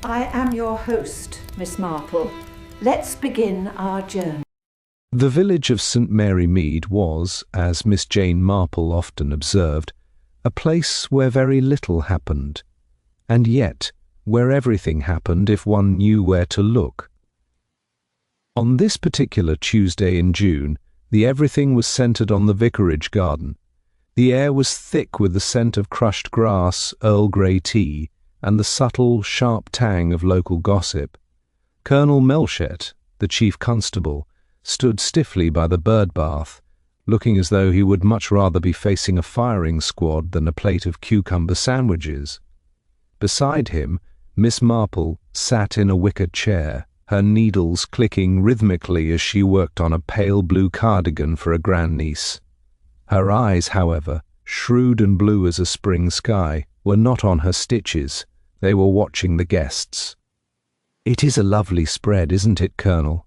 I am your host, Miss Marple. Let's begin our journey. The village of St. Mary Mead was, as Miss Jane Marple often observed, a place where very little happened, and yet where everything happened if one knew where to look. On this particular Tuesday in June, the everything was centred on the vicarage garden. The air was thick with the scent of crushed grass, Earl Grey tea, and the subtle, sharp tang of local gossip. Colonel Melchett, the chief constable, stood stiffly by the bird bath, looking as though he would much rather be facing a firing squad than a plate of cucumber sandwiches. Beside him, Miss Marple sat in a wicker chair, her needles clicking rhythmically as she worked on a pale blue cardigan for a grandniece. Her eyes, however, shrewd and blue as a spring sky, were not on her stitches. They were watching the guests. "It is a lovely spread, isn't it, Colonel?"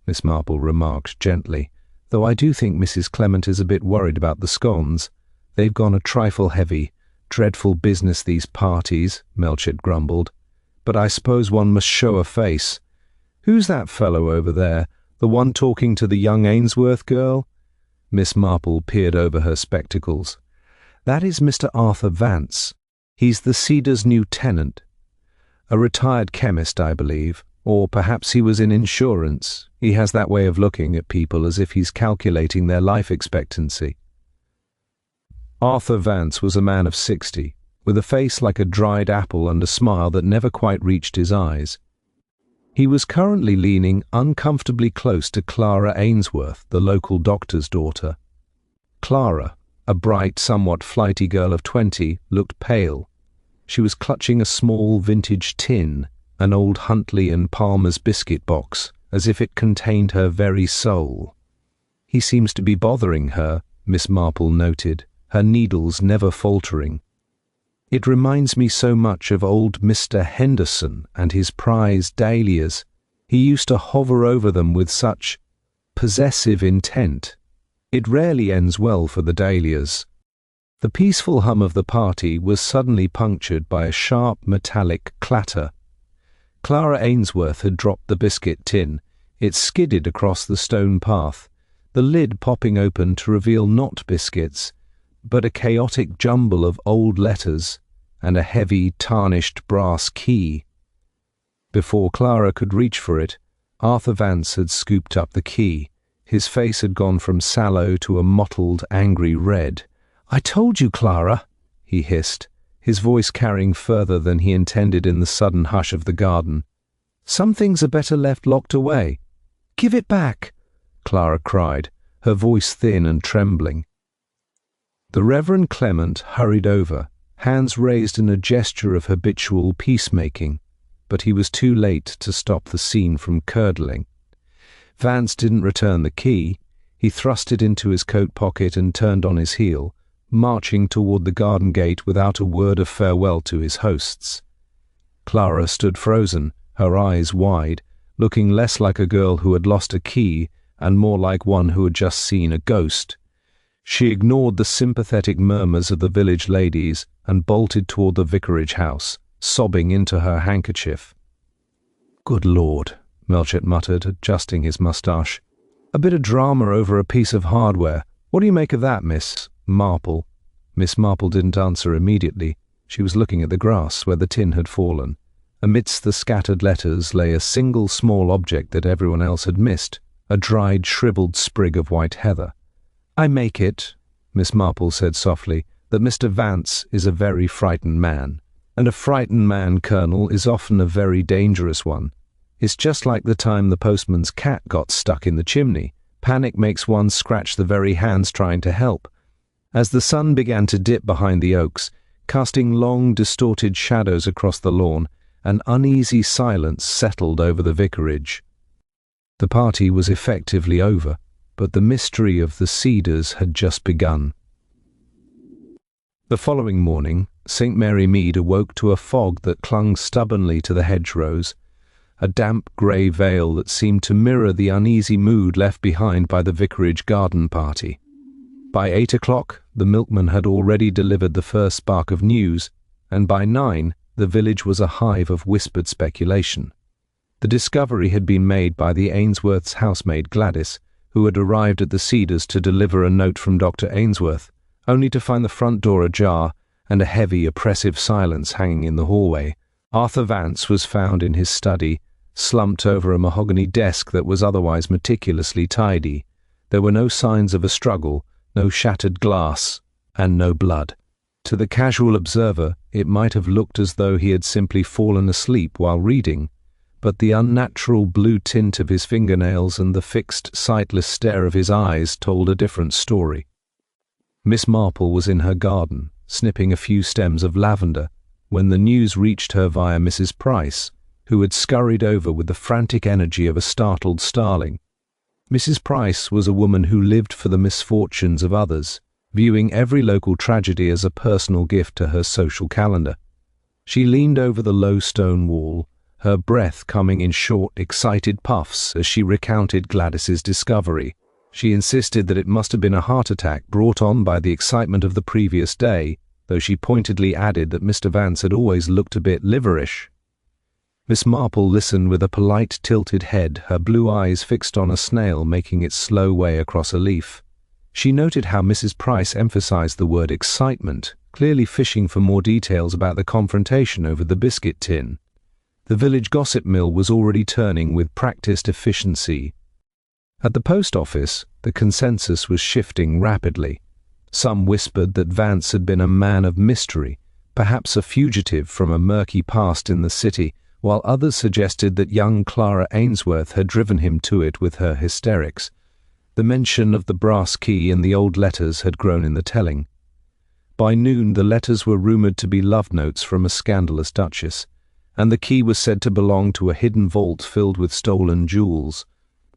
Miss Marple remarked gently, "though I do think Mrs. Clement is a bit worried about the scones. They've gone a trifle heavy. Dreadful business, these parties," Melchett grumbled. "But I suppose one must show a face. Who's that fellow over there, the one talking to the young Ainsworth girl?" Miss Marple peered over her spectacles. "That is Mr. Arthur Vance. He's the Cedar's new tenant. A retired chemist, I believe, or perhaps he was in insurance. He has that way of looking at people as if he's calculating their life expectancy." Arthur Vance was a man of 60, with a face like a dried apple and a smile that never quite reached his eyes. He was currently leaning uncomfortably close to Clara Ainsworth, the local doctor's daughter. Clara, a bright, somewhat flighty girl of 20, looked pale. She was clutching a small vintage tin, an old Huntley and Palmer's biscuit box, as if it contained her very soul. "He seems to be bothering her," Miss Marple noted, her needles never faltering. "It reminds me so much of old Mr. Henderson and his prize dahlias. He used to hover over them with such possessive intent. It rarely ends well for the dahlias." The peaceful hum of the party was suddenly punctured by a sharp metallic clatter. Clara Ainsworth had dropped the biscuit tin. It skidded across the stone path, the lid popping open to reveal not biscuits, but a chaotic jumble of old letters and a heavy, tarnished brass key. Before Clara could reach for it, Arthur Vance had scooped up the key. His face had gone from sallow to a mottled, angry red. "I told you, Clara," he hissed, his voice carrying further than he intended in the sudden hush of the garden. "Some things are better left locked away." "Give it back," Clara cried, her voice thin and trembling. The Reverend Clement hurried over, hands raised in a gesture of habitual peacemaking, but he was too late to stop the scene from curdling. Vance didn't return the key. He thrust it into his coat pocket and turned on his heel, marching toward the garden gate without a word of farewell to his hosts. Clara stood frozen, her eyes wide, looking less like a girl who had lost a key and more like one who had just seen a ghost. She ignored the sympathetic murmurs of the village ladies and bolted toward the vicarage house, sobbing into her handkerchief. "Good Lord," Melchett muttered, adjusting his moustache. "A bit of drama over a piece of hardware. What do you make of that, Miss Marple?" Miss Marple didn't answer immediately. She was looking at the grass where the tin had fallen. Amidst the scattered letters lay a single small object that everyone else had missed, a dried, shriveled sprig of white heather. "I make it," Miss Marple said softly, "that Mr. Vance is a very frightened man. And a frightened man, Colonel, is often a very dangerous one. It's just like the time the postman's cat got stuck in the chimney. Panic makes one scratch the very hands trying to help." As the sun began to dip behind the oaks, casting long, distorted shadows across the lawn, an uneasy silence settled over the vicarage. The party was effectively over, but the mystery of the Cedars had just begun. The following morning, St. Mary Mead awoke to a fog that clung stubbornly to the hedgerows, a damp grey veil that seemed to mirror the uneasy mood left behind by the vicarage garden party. By 8 o'clock, the milkman had already delivered the first spark of news, and by 9, the village was a hive of whispered speculation. The discovery had been made by the Ainsworths' housemaid Gladys, who had arrived at the Cedars to deliver a note from Dr. Ainsworth, only to find the front door ajar and a heavy, oppressive silence hanging in the hallway. Arthur Vance was found in his study, slumped over a mahogany desk that was otherwise meticulously tidy. There were no signs of a struggle, no shattered glass, and no blood. To the casual observer, it might have looked as though he had simply fallen asleep while reading, but the unnatural blue tint of his fingernails and the fixed, sightless stare of his eyes told a different story. Miss Marple was in her garden, snipping a few stems of lavender, when the news reached her via Mrs. Price, who had scurried over with the frantic energy of a startled starling. Mrs. Price was a woman who lived for the misfortunes of others, viewing every local tragedy as a personal gift to her social calendar. She leaned over the low stone wall, her breath coming in short, excited puffs as she recounted Gladys's discovery. She insisted that it must have been a heart attack brought on by the excitement of the previous day, though she pointedly added that Mr. Vance had always looked a bit liverish. Miss Marple listened with a polite tilted head, her blue eyes fixed on a snail making its slow way across a leaf. She noted how Mrs. Price emphasized the word excitement, clearly fishing for more details about the confrontation over the biscuit tin. The village gossip mill was already turning with practiced efficiency. At the post office, the consensus was shifting rapidly. Some whispered that Vance had been a man of mystery, perhaps a fugitive from a murky past in the city, while others suggested that young Clara Ainsworth had driven him to it with her hysterics. The mention of the brass key and the old letters had grown in the telling. By noon the letters were rumoured to be love notes from a scandalous duchess, and the key was said to belong to a hidden vault filled with stolen jewels.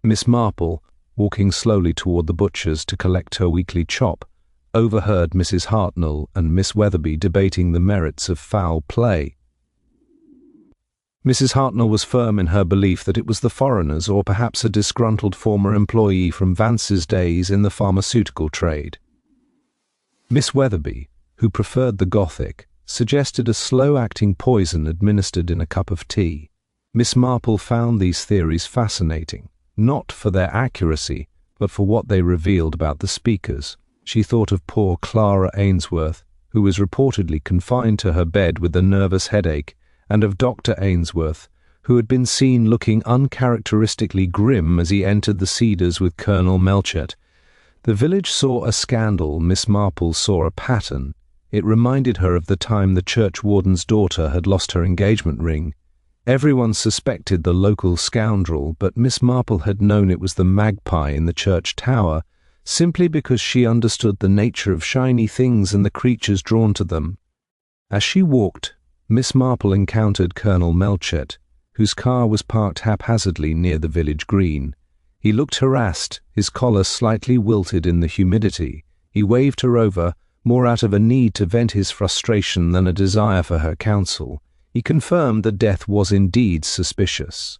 Miss Marple, walking slowly toward the butcher's to collect her weekly chop, overheard Mrs. Hartnell and Miss Weatherby debating the merits of foul play. Mrs. Hartnell was firm in her belief that it was the foreigners or perhaps a disgruntled former employee from Vance's days in the pharmaceutical trade. Miss Weatherby, who preferred the Gothic, suggested a slow-acting poison administered in a cup of tea. Miss Marple found these theories fascinating, not for their accuracy, but for what they revealed about the speakers. She thought of poor Clara Ainsworth, who was reportedly confined to her bed with a nervous headache, and of Dr. Ainsworth, who had been seen looking uncharacteristically grim as he entered the Cedars with Colonel Melchett. The village saw a scandal, Miss Marple saw a pattern. It reminded her of the time the churchwarden's daughter had lost her engagement ring. Everyone suspected the local scoundrel, but Miss Marple had known it was the magpie in the church tower, simply because she understood the nature of shiny things and the creatures drawn to them. As she walked, Miss Marple encountered Colonel Melchett, whose car was parked haphazardly near the village green. He looked harassed, his collar slightly wilted in the humidity. He waved her over, more out of a need to vent his frustration than a desire for her counsel. He confirmed that death was indeed suspicious.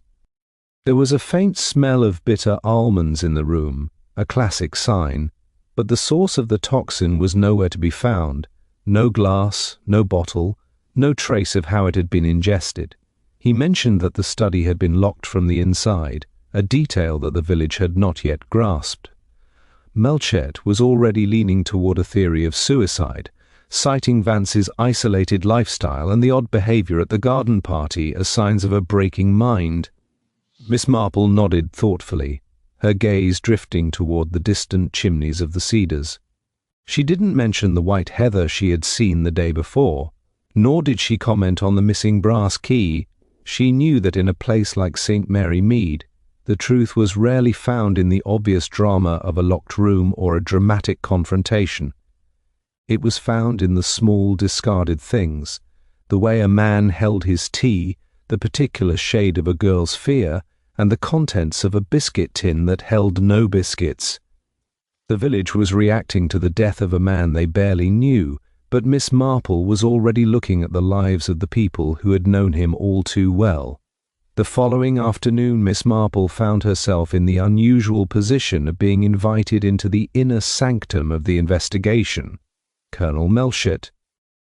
There was a faint smell of bitter almonds in the room, a classic sign, but the source of the toxin was nowhere to be found. No glass, no bottle, no trace of how it had been ingested. He mentioned that the study had been locked from the inside, a detail that the village had not yet grasped. Melchett was already leaning toward a theory of suicide, citing Vance's isolated lifestyle and the odd behavior at the garden party as signs of a breaking mind. Miss Marple nodded thoughtfully, her gaze drifting toward the distant chimneys of the Cedars. She didn't mention the white heather she had seen the day before, nor did she comment on the missing brass key. She knew that in a place like St. Mary Mead, the truth was rarely found in the obvious drama of a locked room or a dramatic confrontation. It was found in the small discarded things, the way a man held his tea, the particular shade of a girl's fear, and the contents of a biscuit tin that held no biscuits. The village was reacting to the death of a man they barely knew, but Miss Marple was already looking at the lives of the people who had known him all too well. The following afternoon Miss Marple found herself in the unusual position of being invited into the inner sanctum of the investigation. Colonel Melchett,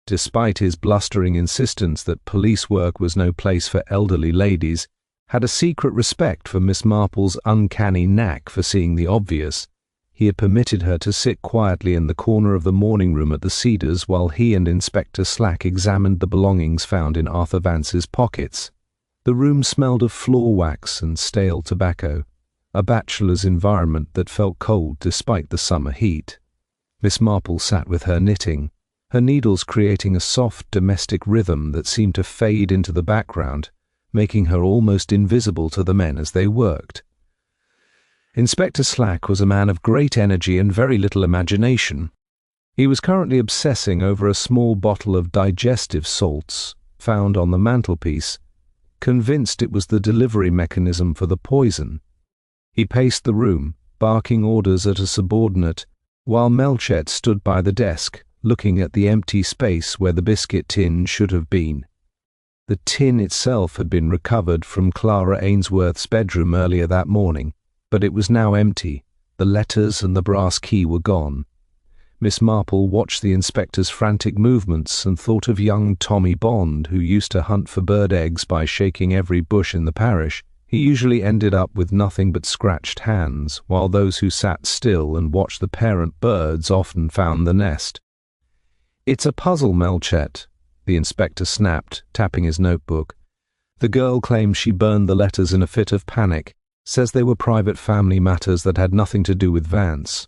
despite his blustering insistence that police work was no place for elderly ladies, had a secret respect for Miss Marple's uncanny knack for seeing the obvious. He had permitted her to sit quietly in the corner of the morning room at the Cedars while he and Inspector Slack examined the belongings found in Arthur Vance's pockets. The room smelled of floor wax and stale tobacco, a bachelor's environment that felt cold despite the summer heat. Miss Marple sat with her knitting, her needles creating a soft domestic rhythm that seemed to fade into the background, making her almost invisible to the men as they worked. Inspector Slack was a man of great energy and very little imagination. He was currently obsessing over a small bottle of digestive salts found on the mantelpiece, convinced it was the delivery mechanism for the poison. He paced the room, barking orders at a subordinate, while Melchett stood by the desk, looking at the empty space where the biscuit tin should have been. The tin itself had been recovered from Clara Ainsworth's bedroom earlier that morning, but it was now empty. The letters and the brass key were gone. Miss Marple watched the inspector's frantic movements and thought of young Tommy Bond, who used to hunt for bird eggs by shaking every bush in the parish. He usually ended up with nothing but scratched hands, while those who sat still and watched the parent birds often found the nest. "It's a puzzle, Melchett," the inspector snapped, tapping his notebook. "The girl claims she burned the letters in a fit of panic, says they were private family matters that had nothing to do with Vance.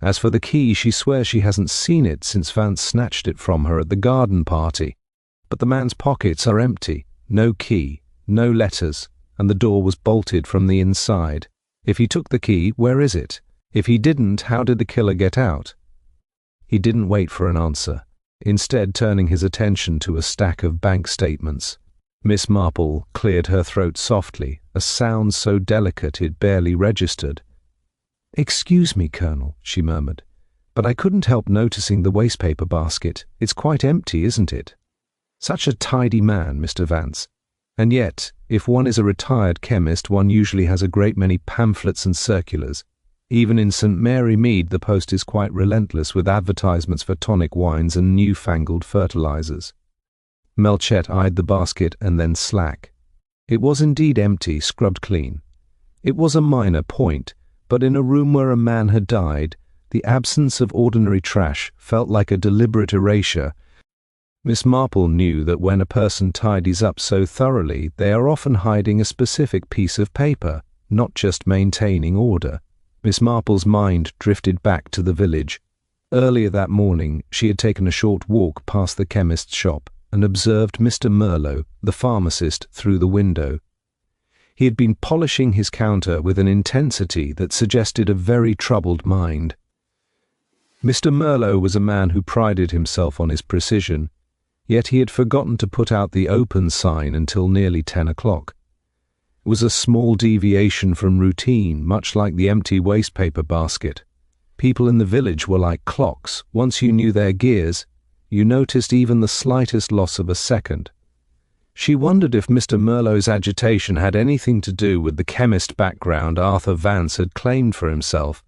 As for the key, she swears she hasn't seen it since Vance snatched it from her at the garden party. But the man's pockets are empty, no key, no letters, and the door was bolted from the inside. If he took the key, where is it? If he didn't, how did the killer get out?" He didn't wait for an answer, instead turning his attention to a stack of bank statements. Miss Marple cleared her throat softly, a sound so delicate it barely registered. "Excuse me, Colonel," she murmured, "but I couldn't help noticing the wastepaper basket. It's quite empty, isn't it? Such a tidy man, Mr. Vance. And yet, if one is a retired chemist, one usually has a great many pamphlets and circulars. Even in St. Mary Mead the post is quite relentless with advertisements for tonic wines and newfangled fertilizers." Melchett eyed the basket and then Slack. It was indeed empty, scrubbed clean. It was a minor point, but in a room where a man had died, the absence of ordinary trash felt like a deliberate erasure. Miss Marple knew that when a person tidies up so thoroughly, they are often hiding a specific piece of paper, not just maintaining order. Miss Marple's mind drifted back to the village. Earlier that morning, she had taken a short walk past the chemist's shop and observed Mr. Merlo, the pharmacist, through the window. He had been polishing his counter with an intensity that suggested a very troubled mind. Mr. Merlo was a man who prided himself on his precision, yet he had forgotten to put out the open sign until nearly 10 o'clock. It was a small deviation from routine, much like the empty wastepaper basket. People in the village were like clocks. Once you knew their gears, you noticed even the slightest loss of a second. She wondered if Mr. Merlo's agitation had anything to do with the chemist background Arthur Vance had claimed for himself.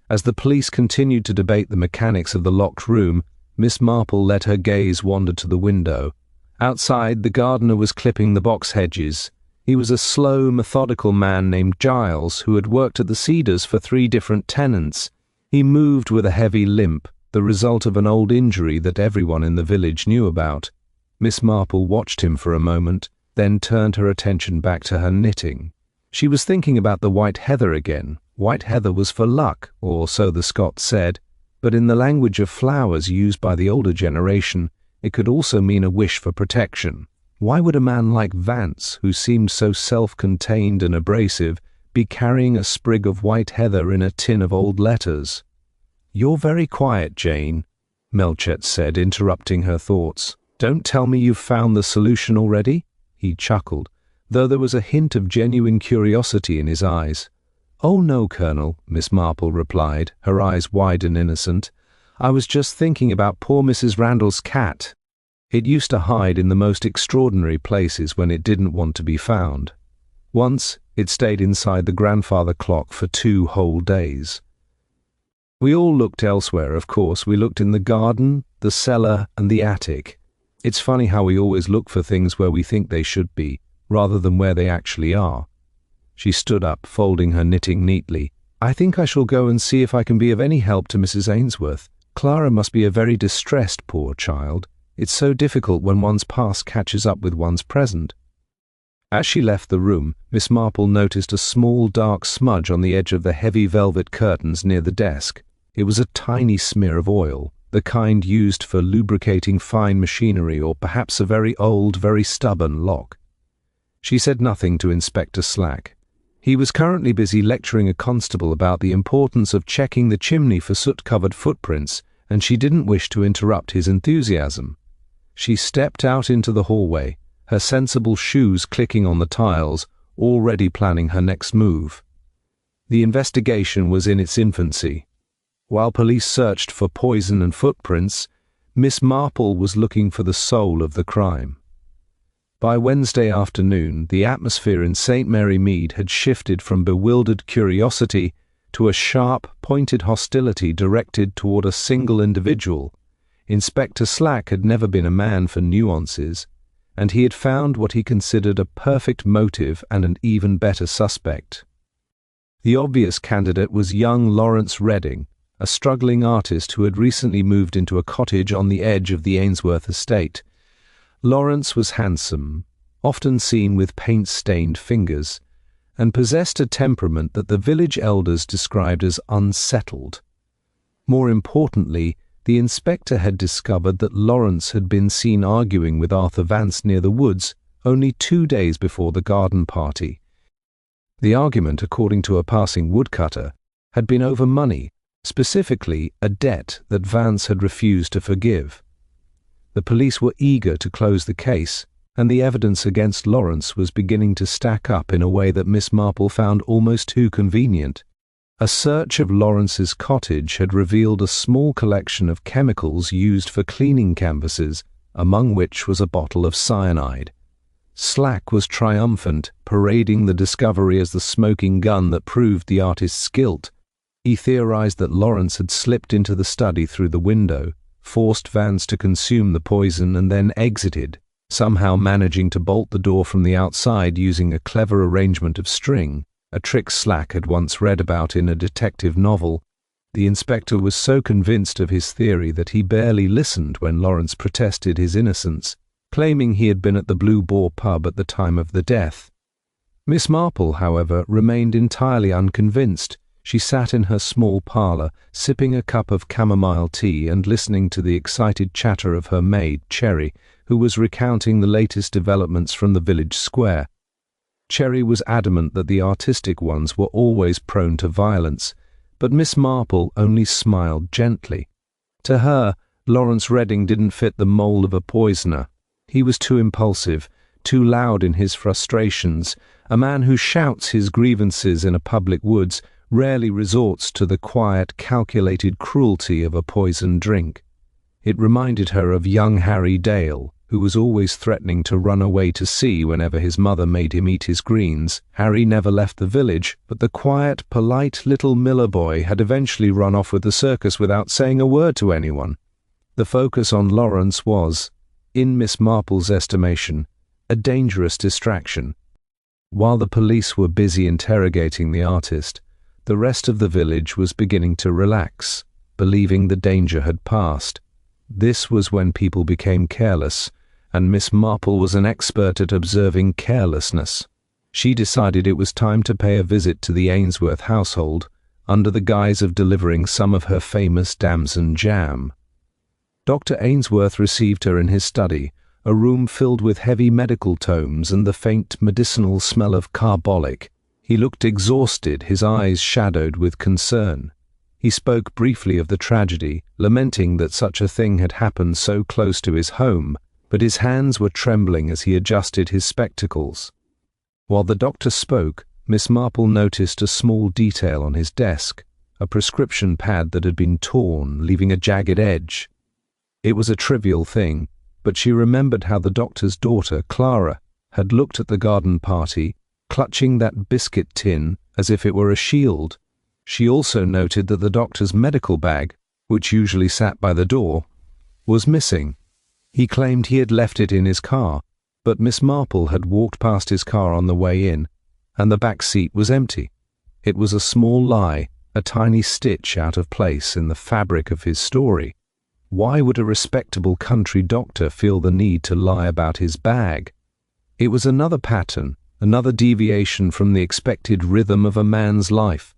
As the police continued to debate the mechanics of the locked room, Miss Marple let her gaze wander to the window. Outside, the gardener was clipping the box hedges. He was a slow, methodical man named Giles who had worked at the Cedars for 3 different tenants. He moved with a heavy limp, the result of an old injury that everyone in the village knew about. Miss Marple watched him for a moment, then turned her attention back to her knitting. She was thinking about the white heather again. White heather was for luck, or so the Scots said, but in the language of flowers used by the older generation, it could also mean a wish for protection. Why would a man like Vance, who seemed so self-contained and abrasive, be carrying a sprig of white heather in a tin of old letters? "You're very quiet, Jane," Melchett said, interrupting her thoughts. "Don't tell me you've found the solution already?" He chuckled, though there was a hint of genuine curiosity in his eyes. "Oh no, Colonel," Miss Marple replied, her eyes wide and innocent. "I was just thinking about poor Mrs. Randall's cat. It used to hide in the most extraordinary places when it didn't want to be found. Once, it stayed inside the grandfather clock for 2 whole days. We all looked elsewhere, of course. We looked in the garden, the cellar, and the attic. It's funny how we always look for things where we think they should be, rather than where they actually are. She stood up, folding her knitting neatly. I think I shall go and see if I can be of any help to Mrs. Ainsworth. Clara must be a very distressed poor child. It's so difficult when one's past catches up with one's present. As she left the room, Miss Marple noticed a small dark smudge on the edge of the heavy velvet curtains near the desk. It was a tiny smear of oil, the kind used for lubricating fine machinery or perhaps a very old, very stubborn lock. She said nothing to Inspector Slack. He was currently busy lecturing a constable about the importance of checking the chimney for soot-covered footprints, and she didn't wish to interrupt his enthusiasm. She stepped out into the hallway, her sensible shoes clicking on the tiles, already planning her next move. The investigation was in its infancy. While police searched for poison and footprints, Miss Marple was looking for the soul of the crime. By Wednesday afternoon, the atmosphere in St. Mary Mead had shifted from bewildered curiosity to a sharp, pointed hostility directed toward a single individual. Inspector Slack had never been a man for nuances, and he had found what he considered a perfect motive and an even better suspect. The obvious candidate was young Lawrence Redding, a struggling artist who had recently moved into a cottage on the edge of the Ainsworth estate. Lawrence was handsome, often seen with paint-stained fingers, and possessed a temperament that the village elders described as unsettled. More importantly, the inspector had discovered that Lawrence had been seen arguing with Arthur Vance near the woods only 2 days before the garden party. The argument, according to a passing woodcutter, had been over money, specifically a debt that Vance had refused to forgive. The police were eager to close the case, and the evidence against Lawrence was beginning to stack up in a way that Miss Marple found almost too convenient. A search of Lawrence's cottage had revealed a small collection of chemicals used for cleaning canvases, among which was a bottle of cyanide. Slack was triumphant, parading the discovery as the smoking gun that proved the artist's guilt. He theorized that Lawrence had slipped into the study through the window, forced Vance to consume the poison, and then exited, somehow managing to bolt the door from the outside using a clever arrangement of string, a trick Slack had once read about in a detective novel. The inspector was so convinced of his theory that he barely listened when Lawrence protested his innocence, claiming he had been at the Blue Boar pub at the time of the death. Miss Marple, however, remained entirely unconvinced. She sat in her small parlour, sipping a cup of chamomile tea and listening to the excited chatter of her maid, Cherry, who was recounting the latest developments from the village square. Cherry was adamant that the artistic ones were always prone to violence, but Miss Marple only smiled gently. To her, Lawrence Redding didn't fit the mould of a poisoner. He was too impulsive, too loud in his frustrations. A man who shouts his grievances in a public woods rarely resorts to the quiet, calculated cruelty of a poisoned drink. It reminded her of young Harry Dale, who was always threatening to run away to sea whenever his mother made him eat his greens. Harry never left the village, but the quiet, polite little miller boy had eventually run off with the circus without saying a word to anyone. The focus on Lawrence was, in Miss Marple's estimation, a dangerous distraction. While the police were busy interrogating the artist, the rest of the village was beginning to relax, believing the danger had passed. This was when people became careless, and Miss Marple was an expert at observing carelessness. She decided it was time to pay a visit to the Ainsworth household, under the guise of delivering some of her famous damson jam. Dr. Ainsworth received her in his study, a room filled with heavy medical tomes and the faint medicinal smell of carbolic. He looked exhausted, his eyes shadowed with concern. He spoke briefly of the tragedy, lamenting that such a thing had happened so close to his home, but his hands were trembling as he adjusted his spectacles. While the doctor spoke, Miss Marple noticed a small detail on his desk, a prescription pad that had been torn, leaving a jagged edge. It was a trivial thing, but she remembered how the doctor's daughter, Clara, had looked at the garden party, clutching that biscuit tin as if it were a shield. She also noted that the doctor's medical bag, which usually sat by the door, was missing. He claimed he had left it in his car, but Miss Marple had walked past his car on the way in, and the back seat was empty. It was a small lie, a tiny stitch out of place in the fabric of his story. Why would a respectable country doctor feel the need to lie about his bag? It was another pattern, another deviation from the expected rhythm of a man's life.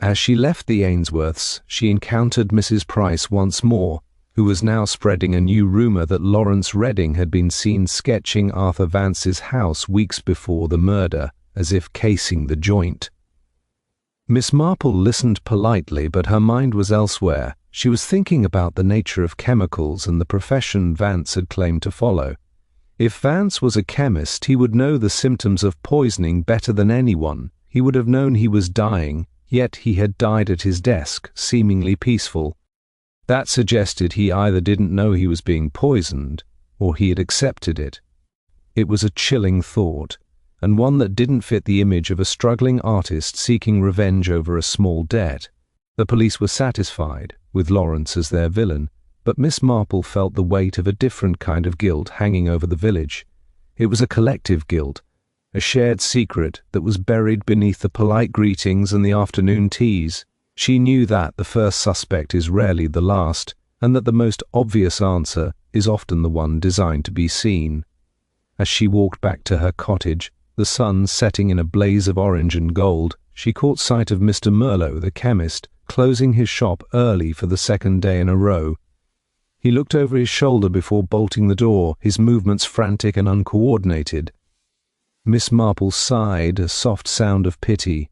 As she left the Ainsworths, she encountered Mrs. Price once more, who was now spreading a new rumor that Lawrence Redding had been seen sketching Arthur Vance's house weeks before the murder, as if casing the joint. Miss Marple listened politely, but her mind was elsewhere. She was thinking about the nature of chemicals and the profession Vance had claimed to follow. If Vance was a chemist, he would know the symptoms of poisoning better than anyone. He would have known he was dying, yet he had died at his desk, seemingly peaceful. That suggested he either didn't know he was being poisoned, or he had accepted it. It was a chilling thought, and one that didn't fit the image of a struggling artist seeking revenge over a small debt. The police were satisfied, with Lawrence as their villain, but Miss Marple felt the weight of a different kind of guilt hanging over the village. It was a collective guilt, a shared secret that was buried beneath the polite greetings and the afternoon teas. She knew that the first suspect is rarely the last, and that the most obvious answer is often the one designed to be seen. As she walked back to her cottage, the sun setting in a blaze of orange and gold, she caught sight of Mr. Merlo, the chemist, closing his shop early for the second day in a row. He looked over his shoulder before bolting the door, his movements frantic and uncoordinated. Miss Marple sighed, a soft sound of pity.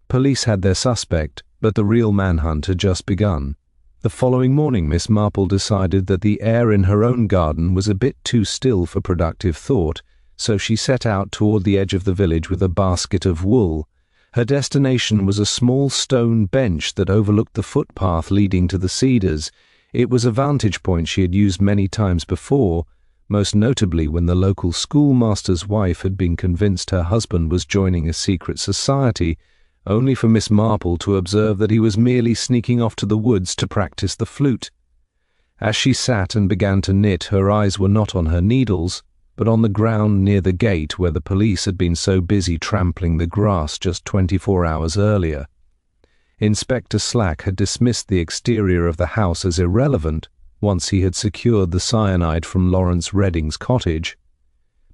Police had their suspect, but the real manhunt had just begun. The following morning Miss Marple decided that the air in her own garden was a bit too still for productive thought, so she set out toward the edge of the village with a basket of wool. Her destination was a small stone bench that overlooked the footpath leading to the cedars. It was a vantage point she had used many times before, most notably when the local schoolmaster's wife had been convinced her husband was joining a secret society, only for Miss Marple to observe that he was merely sneaking off to the woods to practice the flute. As she sat and began to knit, her eyes were not on her needles, but on the ground near the gate where the police had been so busy trampling the grass just 24 hours earlier. Inspector Slack had dismissed the exterior of the house as irrelevant once he had secured the cyanide from Lawrence Redding's cottage.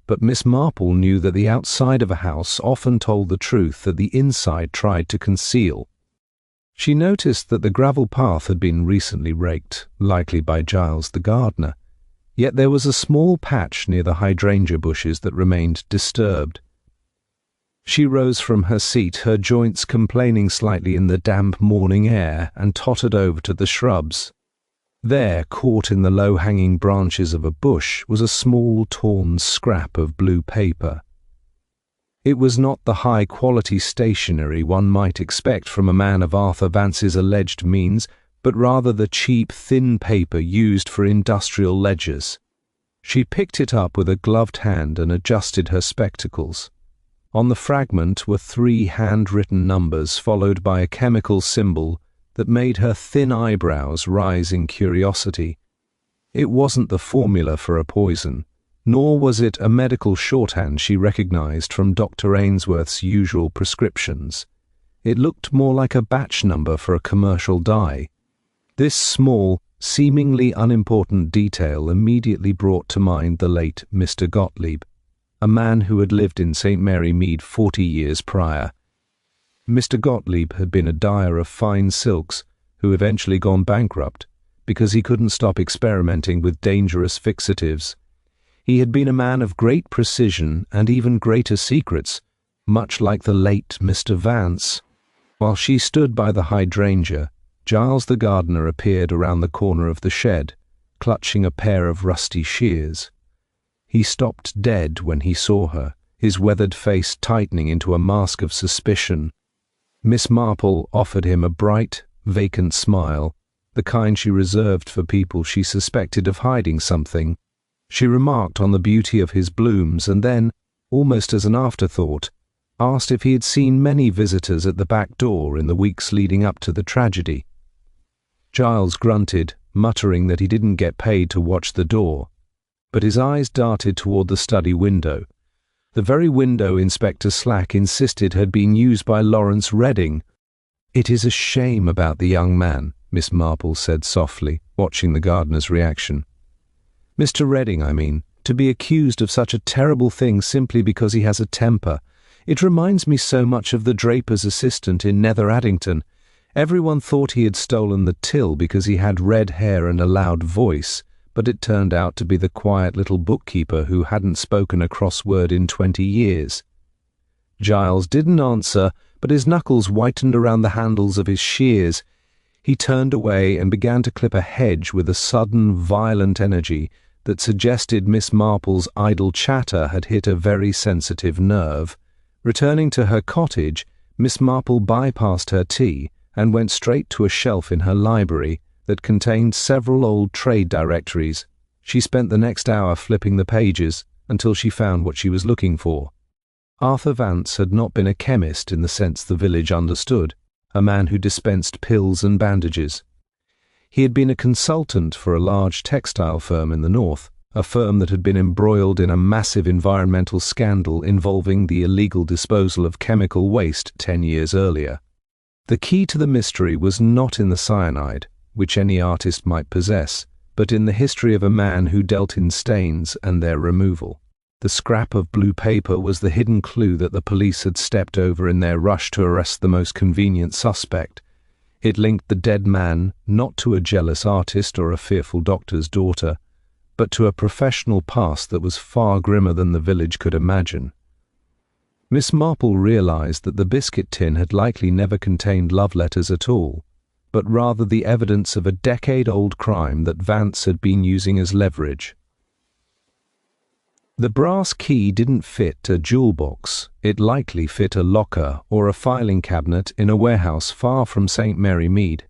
But Miss Marple knew that the outside of a house often told the truth that the inside tried to conceal. She noticed that the gravel path had been recently raked, likely by Giles the gardener, yet there was a small patch near the hydrangea bushes that remained disturbed. She rose from her seat, her joints complaining slightly in the damp morning air, and tottered over to the shrubs. There, caught in the low-hanging branches of a bush, was a small torn scrap of blue paper. It was not the high-quality stationery one might expect from a man of Arthur Vance's alleged means, but rather the cheap, thin paper used for industrial ledgers. She picked it up with a gloved hand and adjusted her spectacles. On the fragment were 3 handwritten numbers followed by a chemical symbol that made her thin eyebrows rise in curiosity. It wasn't the formula for a poison, nor was it a medical shorthand she recognized from Dr. Ainsworth's usual prescriptions. It looked more like a batch number for a commercial dye. This small, seemingly unimportant detail immediately brought to mind the late Mr. Gottlieb, a man who had lived in St. Mary Mead 40 years prior. Mr. Gottlieb had been a dyer of fine silks who eventually gone bankrupt because he couldn't stop experimenting with dangerous fixatives. He had been a man of great precision and even greater secrets, much like the late Mr. Vance. While she stood by the hydrangea, Giles the gardener appeared around the corner of the shed, clutching a pair of rusty shears. He stopped dead when he saw her, his weathered face tightening into a mask of suspicion. Miss Marple offered him a bright, vacant smile, the kind she reserved for people she suspected of hiding something. She remarked on the beauty of his blooms and then, almost as an afterthought, asked if he had seen many visitors at the back door in the weeks leading up to the tragedy. Giles grunted, muttering that he didn't get paid to watch the door. But his eyes darted toward the study window. The very window Inspector Slack insisted had been used by Lawrence Redding. "It is a shame about the young man," Miss Marple said softly, watching the gardener's reaction. "Mr. Redding, I mean, to be accused of such a terrible thing simply because he has a temper. It reminds me so much of the draper's assistant in Nether Addington. Everyone thought he had stolen the till because he had red hair and a loud voice, but it turned out to be the quiet little bookkeeper who hadn't spoken a cross word in 20 years. Giles didn't answer, but his knuckles whitened around the handles of his shears. He turned away and began to clip a hedge with a sudden, violent energy that suggested Miss Marple's idle chatter had hit a very sensitive nerve. Returning to her cottage, Miss Marple bypassed her tea and went straight to a shelf in her library that contained several old trade directories. She spent the next hour flipping the pages until she found what she was looking for. Arthur Vance had not been a chemist in the sense the village understood, a man who dispensed pills and bandages. He had been a consultant for a large textile firm in the north, a firm that had been embroiled in a massive environmental scandal involving the illegal disposal of chemical waste 10 years earlier. The key to the mystery was not in the cyanide, which any artist might possess, but in the history of a man who dealt in stains and their removal. The scrap of blue paper was the hidden clue that the police had stepped over in their rush to arrest the most convenient suspect. It linked the dead man not to a jealous artist or a fearful doctor's daughter, but to a professional past that was far grimmer than the village could imagine. Miss Marple realized that the biscuit tin had likely never contained love letters at all, but rather the evidence of a decade-old crime that Vance had been using as leverage. The brass key didn't fit a jewel box. It likely fit a locker or a filing cabinet in a warehouse far from St. Mary Mead.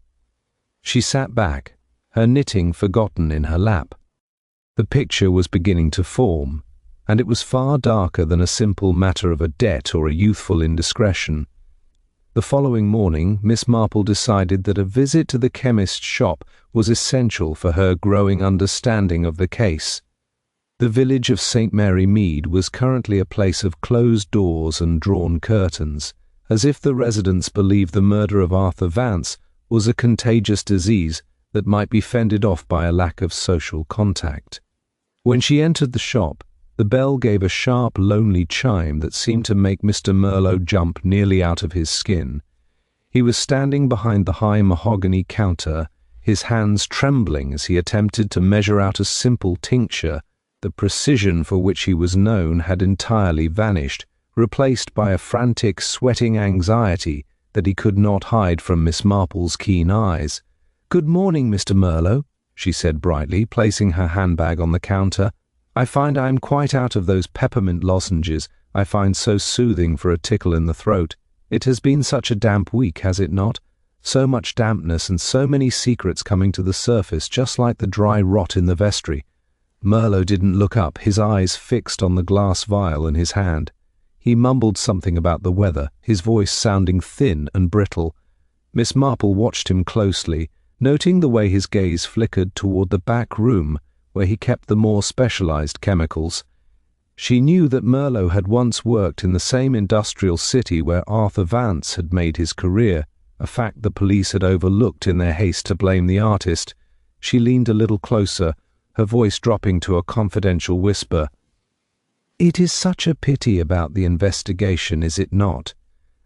She sat back, her knitting forgotten in her lap. The picture was beginning to form, and it was far darker than a simple matter of a debt or a youthful indiscretion. The following morning, Miss Marple decided that a visit to the chemist's shop was essential for her growing understanding of the case. The village of St. Mary Mead was currently a place of closed doors and drawn curtains, as if the residents believed the murder of Arthur Vance was a contagious disease that might be fended off by a lack of social contact. When she entered the shop, the bell gave a sharp, lonely chime that seemed to make Mr. Merlot jump nearly out of his skin. He was standing behind the high mahogany counter, his hands trembling as he attempted to measure out a simple tincture. The precision for which he was known had entirely vanished, replaced by a frantic, sweating anxiety that he could not hide from Miss Marple's keen eyes. "Good morning, Mr. Merlot," she said brightly, placing her handbag on the counter. "I find I am quite out of those peppermint lozenges I find so soothing for a tickle in the throat. It has been such a damp week, has it not? So much dampness and so many secrets coming to the surface, just like the dry rot in the vestry." Merlot didn't look up, his eyes fixed on the glass vial in his hand. He mumbled something about the weather, his voice sounding thin and brittle. Miss Marple watched him closely, noting the way his gaze flickered toward the back room where he kept the more specialized chemicals. She knew that Merlot had once worked in the same industrial city where Arthur Vance had made his career, a fact the police had overlooked in their haste to blame the artist. She leaned a little closer, her voice dropping to a confidential whisper. "It is such a pity about the investigation, is it not?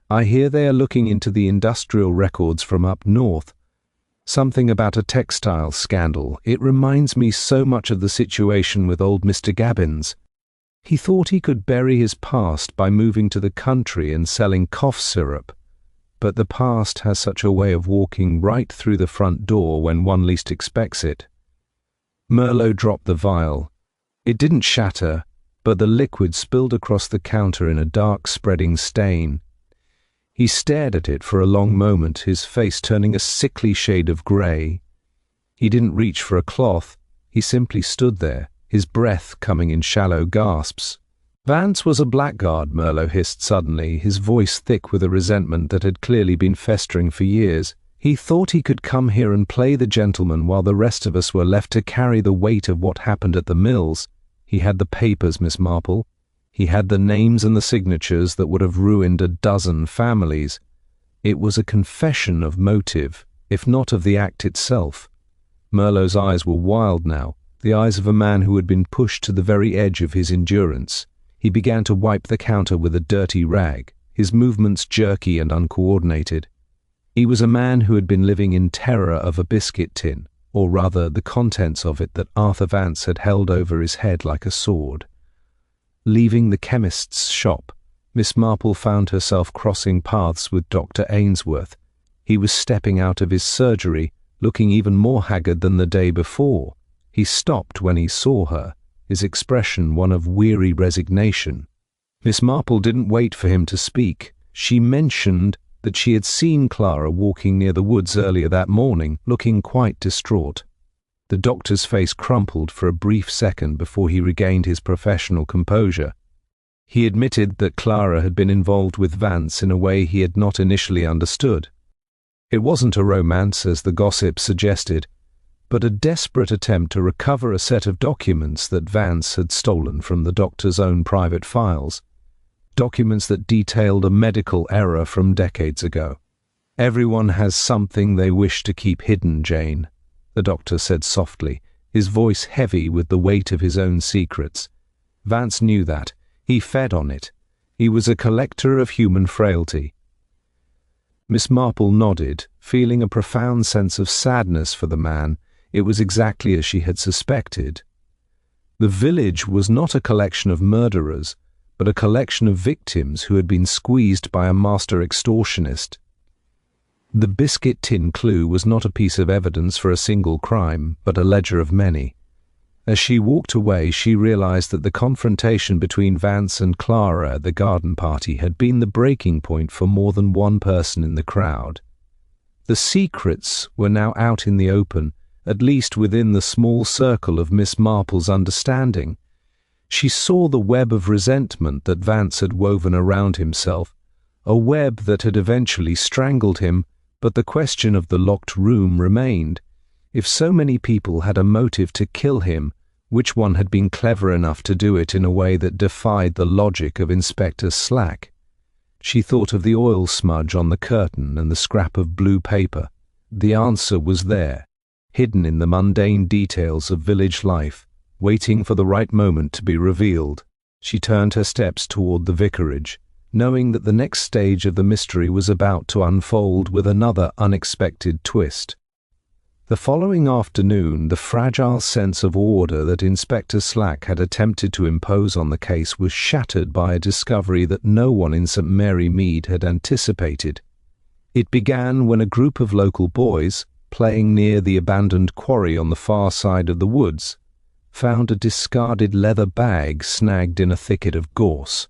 I hear they are looking into the industrial records from up north. Something about a textile scandal. It reminds me so much of the situation with old Mr. Gabbins. He thought he could bury his past by moving to the country and selling cough syrup. But the past has such a way of walking right through the front door when one least expects it." Merlot dropped the vial. It didn't shatter, but the liquid spilled across the counter in a dark spreading stain. He stared at it for a long moment, his face turning a sickly shade of grey. He didn't reach for a cloth, he simply stood there, his breath coming in shallow gasps. "Vance was a blackguard," Merlot hissed suddenly, his voice thick with a resentment that had clearly been festering for years. He thought he could come here and play the gentleman while the rest of us were left to carry the weight of what happened at the mills. He had the papers, Miss Marple. He had the names and the signatures that would have ruined a dozen families. It was a confession of motive, if not of the act itself. Merlot's eyes were wild now, the eyes of a man who had been pushed to the very edge of his endurance. He began to wipe the counter with a dirty rag, his movements jerky and uncoordinated. He was a man who had been living in terror of a biscuit tin, or rather the contents of it that Arthur Vance had held over his head like a sword. Leaving the chemist's shop, Miss Marple found herself crossing paths with Dr. Ainsworth. He was stepping out of his surgery, looking even more haggard than the day before. He stopped when he saw her, his expression one of weary resignation. Miss Marple didn't wait for him to speak. She mentioned that she had seen Clara walking near the woods earlier that morning, looking quite distraught. The doctor's face crumpled for a brief second before he regained his professional composure. He admitted that Clara had been involved with Vance in a way he had not initially understood. It wasn't a romance, as the gossip suggested, but a desperate attempt to recover a set of documents that Vance had stolen from the doctor's own private files. Documents that detailed a medical error from decades ago. "Everyone has something they wish to keep hidden, Jane," the doctor said softly, his voice heavy with the weight of his own secrets. Vance knew that. He fed on it. He was a collector of human frailty. Miss Marple nodded, feeling a profound sense of sadness for the man. It was exactly as she had suspected. The village was not a collection of murderers, but a collection of victims who had been squeezed by a master extortionist. The biscuit tin clue was not a piece of evidence for a single crime, but a ledger of many. As she walked away, she realized that the confrontation between Vance and Clara at the garden party had been the breaking point for more than one person in the crowd. The secrets were now out in the open, at least within the small circle of Miss Marple's understanding. She saw the web of resentment that Vance had woven around himself, a web that had eventually strangled him, but the question of the locked room remained. If so many people had a motive to kill him, which one had been clever enough to do it in a way that defied the logic of Inspector Slack? She thought of the oil smudge on the curtain and the scrap of blue paper. The answer was there, hidden in the mundane details of village life, waiting for the right moment to be revealed. She turned her steps toward the vicarage, knowing that the next stage of the mystery was about to unfold with another unexpected twist. The following afternoon, the fragile sense of order that Inspector Slack had attempted to impose on the case was shattered by a discovery that no one in St. Mary Mead had anticipated. It began when a group of local boys, playing near the abandoned quarry on the far side of the woods, found a discarded leather bag snagged in a thicket of gorse.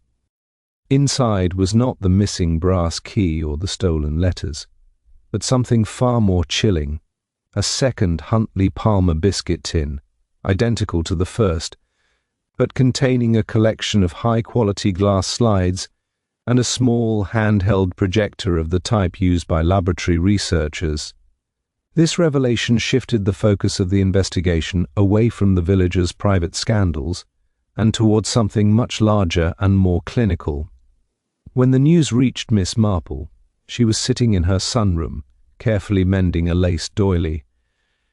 Inside was not the missing brass key or the stolen letters, but something far more chilling, a second Huntley Palmer biscuit tin, identical to the first, but containing a collection of high-quality glass slides and a small handheld projector of the type used by laboratory researchers. This revelation shifted the focus of the investigation away from the villagers' private scandals and towards something much larger and more clinical. When the news reached Miss Marple, she was sitting in her sunroom, carefully mending a lace doily.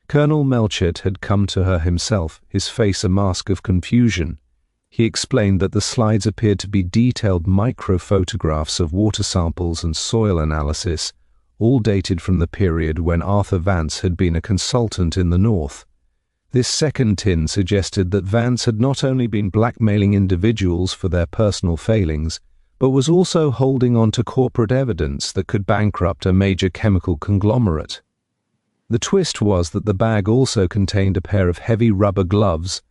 Colonel Melchett had come to her himself, his face a mask of confusion. He explained that the slides appeared to be detailed microphotographs of water samples and soil analysis, all dated from the period when Arthur Vance had been a consultant in the north. This second tin suggested that Vance had not only been blackmailing individuals for their personal failings, but was also holding on to corporate evidence that could bankrupt a major chemical conglomerate. The twist was that the bag also contained a pair of heavy rubber gloves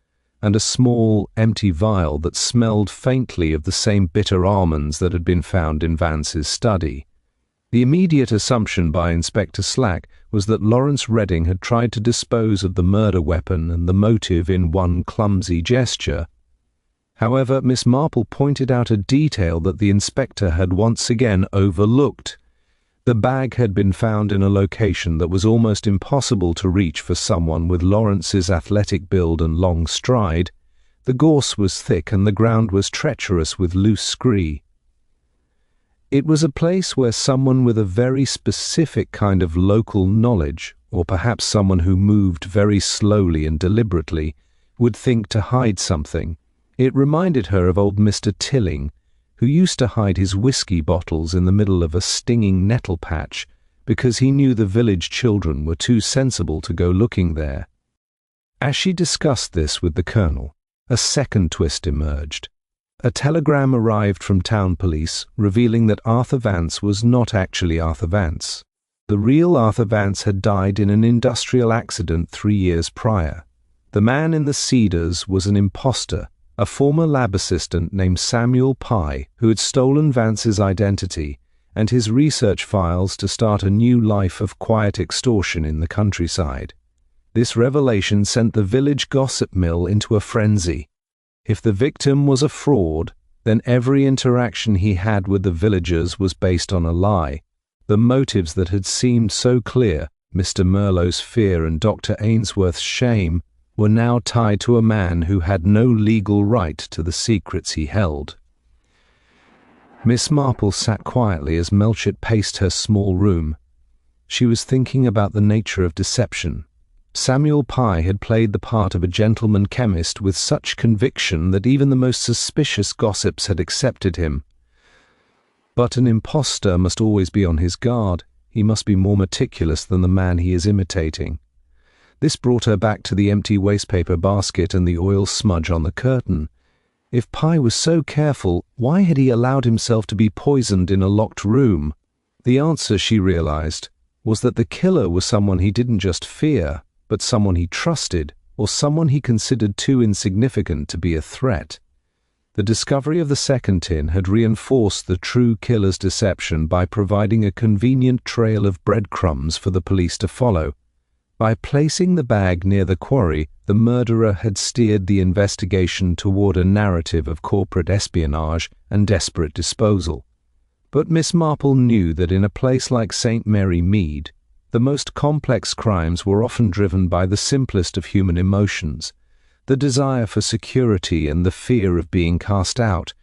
and a small, empty vial that smelled faintly of the same bitter almonds that had been found in Vance's study. The immediate assumption by Inspector Slack was that Lawrence Redding had tried to dispose of the murder weapon and the motive in one clumsy gesture. However, Miss Marple pointed out a detail that the inspector had once again overlooked. The bag had been found in a location that was almost impossible to reach for someone with Lawrence's athletic build and long stride. The gorse was thick and the ground was treacherous with loose scree. It was a place where someone with a very specific kind of local knowledge, or perhaps someone who moved very slowly and deliberately, would think to hide something. It reminded her of old Mr. Tilling, who used to hide his whiskey bottles in the middle of a stinging nettle patch because he knew the village children were too sensible to go looking there. As she discussed this with the Colonel, a second twist emerged. A telegram arrived from town police revealing that Arthur Vance was not actually Arthur Vance. The real Arthur Vance had died in an industrial accident 3 years prior. The man in the Cedars was an imposter, a former lab assistant named Samuel Pye, who had stolen Vance's identity and his research files to start a new life of quiet extortion in the countryside. This revelation sent the village gossip mill into a frenzy. If the victim was a fraud, then every interaction he had with the villagers was based on a lie. The motives that had seemed so clear, Mr. Merlot's fear and Dr. Ainsworth's shame, were now tied to a man who had no legal right to the secrets he held. Miss Marple sat quietly as Melchett paced her small room. She was thinking about the nature of deception. Samuel Pye had played the part of a gentleman chemist with such conviction that even the most suspicious gossips had accepted him. But an impostor must always be on his guard. He must be more meticulous than the man he is imitating. This brought her back to the empty wastepaper basket and the oil smudge on the curtain. If Pye was so careful, why had he allowed himself to be poisoned in a locked room? The answer, she realized, was that the killer was someone he didn't just fear, but someone he trusted, or someone he considered too insignificant to be a threat. The discovery of the second tin had reinforced the true killer's deception by providing a convenient trail of breadcrumbs for the police to follow. By placing the bag near the quarry, the murderer had steered the investigation toward a narrative of corporate espionage and desperate disposal. But Miss Marple knew that in a place like St. Mary Mead, the most complex crimes were often driven by the simplest of human emotions, the desire for security and the fear of being cast out.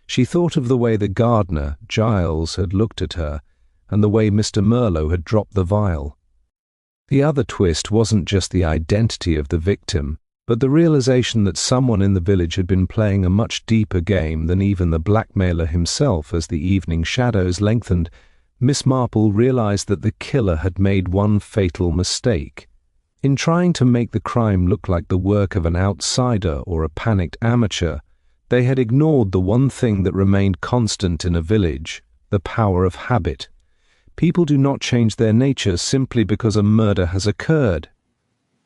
She thought of the way the gardener, Giles, had looked at her, and the way Mr. Merlot had dropped the vial. The other twist wasn't just the identity of the victim, but the realization that someone in the village had been playing a much deeper game than even the blackmailer himself. As the evening shadows lengthened, Miss Marple realized that the killer had made one fatal mistake. In trying to make the crime look like the work of an outsider or a panicked amateur, they had ignored the one thing that remained constant in a village, the power of habit. People do not change their nature simply because a murder has occurred.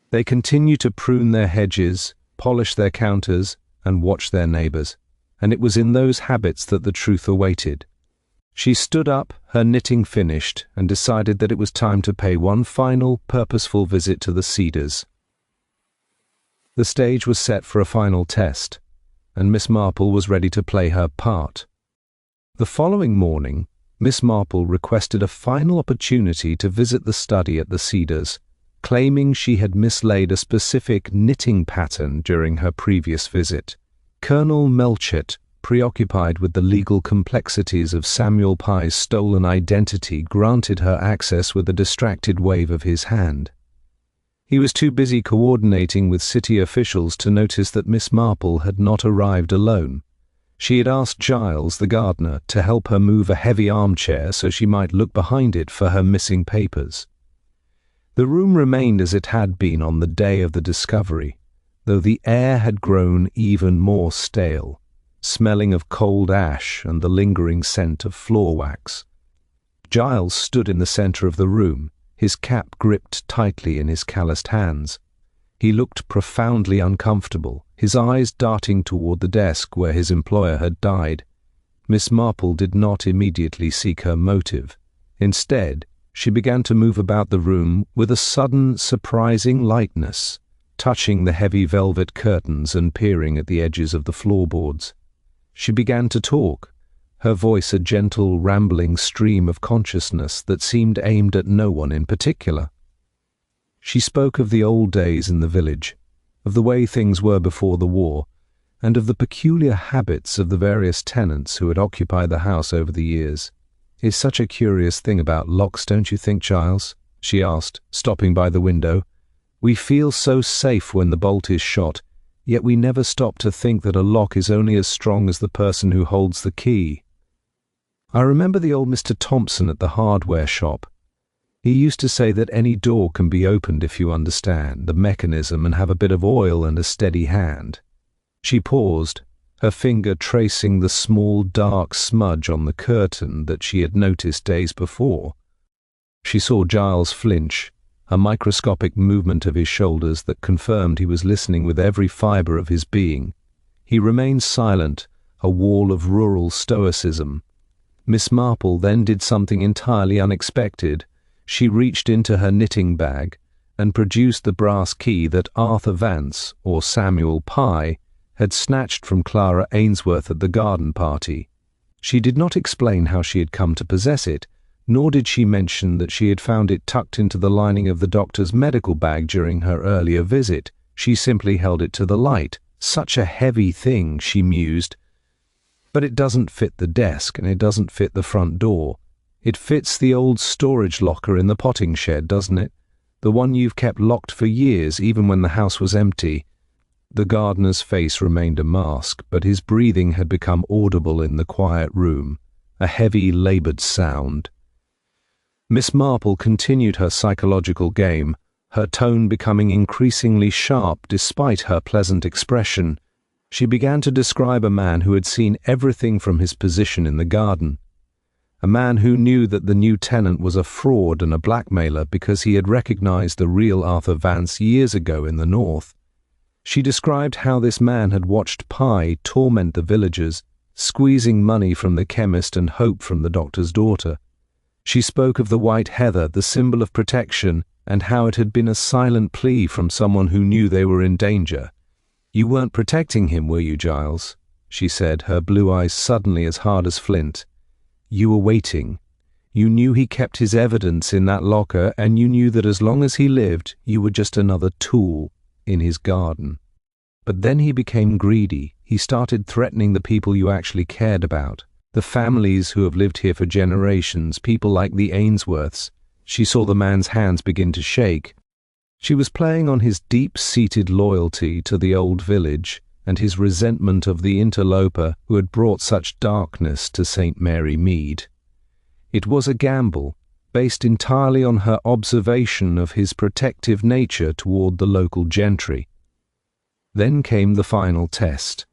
They continue to prune their hedges, polish their counters, and watch their neighbors, and it was in those habits that the truth awaited. She stood up, her knitting finished, and decided that it was time to pay one final, purposeful visit to the Cedars. The stage was set for a final test, and Miss Marple was ready to play her part. The following morning, Miss Marple requested a final opportunity to visit the study at the Cedars, claiming she had mislaid a specific knitting pattern during her previous visit. Colonel Melchett, preoccupied with the legal complexities of Samuel Pye's stolen identity, granted her access with a distracted wave of his hand. He was too busy coordinating with city officials to notice that Miss Marple had not arrived alone. She had asked Giles, the gardener, to help her move a heavy armchair so she might look behind it for her missing papers. The room remained as it had been on the day of the discovery, though the air had grown even more stale, smelling of cold ash and the lingering scent of floor wax. Giles stood in the center of the room, his cap gripped tightly in his calloused hands. He looked profoundly uncomfortable, his eyes darting toward the desk where his employer had died. Miss Marple did not immediately seek her motive. Instead, she began to move about the room with a sudden, surprising lightness, touching the heavy velvet curtains and peering at the edges of the floorboards. She began to talk, her voice a gentle, rambling stream of consciousness that seemed aimed at no one in particular. She spoke of the old days in the village, of the way things were before the war, and of the peculiar habits of the various tenants who had occupied the house over the years. "It's such a curious thing about locks, don't you think, Giles?" she asked, stopping by the window. "We feel so safe when the bolt is shot, yet we never stop to think that a lock is only as strong as the person who holds the key. I remember the old Mr. Thompson at the hardware shop. He used to say that any door can be opened if you understand the mechanism and have a bit of oil and a steady hand." She paused, her finger tracing the small dark smudge on the curtain that she had noticed days before. She saw Giles flinch, a microscopic movement of his shoulders that confirmed he was listening with every fibre of his being. He remained silent, a wall of rural stoicism. Miss Marple then did something entirely unexpected. She reached into her knitting bag and produced the brass key that Arthur Vance, or Samuel Pye, had snatched from Clara Ainsworth at the garden party. She did not explain how she had come to possess it, nor did she mention that she had found it tucked into the lining of the doctor's medical bag during her earlier visit. She simply held it to the light. "Such a heavy thing," she mused. "But it doesn't fit the desk, and it doesn't fit the front door. It fits the old storage locker in the potting shed, doesn't it? The one you've kept locked for years, even when the house was empty." The gardener's face remained a mask, but his breathing had become audible in the quiet room, a heavy, laboured sound. Miss Marple continued her psychological game, her tone becoming increasingly sharp despite her pleasant expression. She began to describe a man who had seen everything from his position in the garden. A man who knew that the new tenant was a fraud and a blackmailer because he had recognized the real Arthur Vance years ago in the north. She described how this man had watched Pye torment the villagers, squeezing money from the chemist and hope from the doctor's daughter. She spoke of the white heather, the symbol of protection, and how it had been a silent plea from someone who knew they were in danger. "You weren't protecting him, were you, Giles?" she said, her blue eyes suddenly as hard as flint. "You were waiting. You knew he kept his evidence in that locker, and you knew that as long as he lived, you were just another tool in his garden. But then he became greedy. He started threatening the people you actually cared about, the families who have lived here for generations, people like the Ainsworths." She saw the man's hands begin to shake. She was playing on his deep-seated loyalty to the old village and his resentment of the interloper who had brought such darkness to St. Mary Mead. It was a gamble, based entirely on her observation of his protective nature toward the local gentry. Then came the final test.